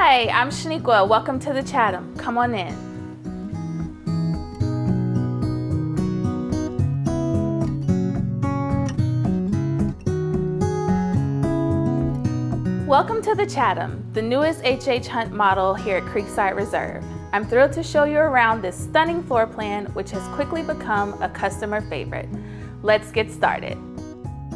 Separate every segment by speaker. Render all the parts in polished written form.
Speaker 1: Hi, I'm Shaniqua. Welcome to the Chatham. Come on in. Welcome to the Chatham, the newest HHHunt model here at Creekside Reserve. I'm thrilled to show you around this stunning floor plan, which has quickly become a customer favorite. Let's get started.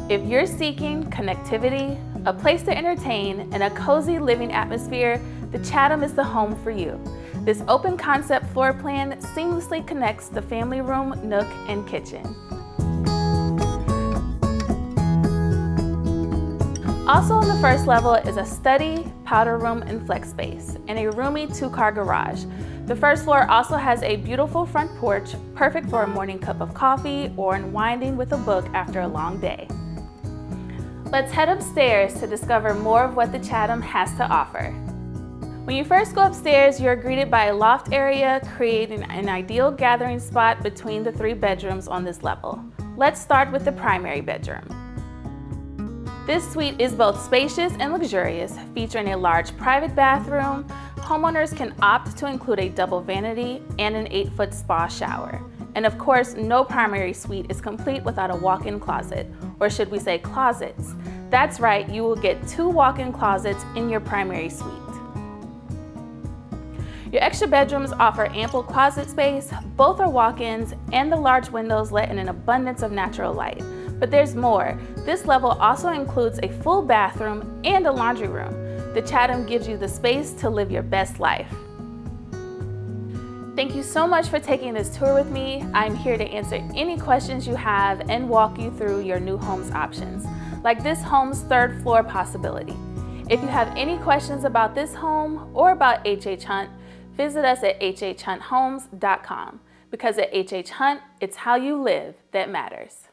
Speaker 1: If you're seeking connectivity, a place to entertain, and a cozy living atmosphere, the Chatham is the home for you. This open concept floor plan seamlessly connects the family room, nook, and kitchen. Also on the first level is a study, powder room, and flex space, and a roomy two-car garage. The first floor also has a beautiful front porch, perfect for a morning cup of coffee or unwinding with a book after a long day. Let's head upstairs to discover more of what the Chatham has to offer. When you first go upstairs, you're greeted by a loft area, creating an ideal gathering spot between the 3 bedrooms on this level. Let's start with the primary bedroom. This suite is both spacious and luxurious, featuring a large private bathroom. Homeowners can opt to include a double vanity and an 8-foot spa shower. And of course, no primary suite is complete without a walk-in closet, or should we say closets. That's right, you will get 2 walk-in closets in your primary suite. Your extra bedrooms offer ample closet space, both are walk-ins, and the large windows let in an abundance of natural light. But there's more. This level also includes a full bathroom and a laundry room. The Chatham gives you the space to live your best life. Thank you so much for taking this tour with me. I'm here to answer any questions you have and walk you through your new home's options, like this home's 3rd floor possibility. If you have any questions about this home or about HHHunt, visit us at HHHuntHomes.com, because at HHHunt, it's how you live that matters.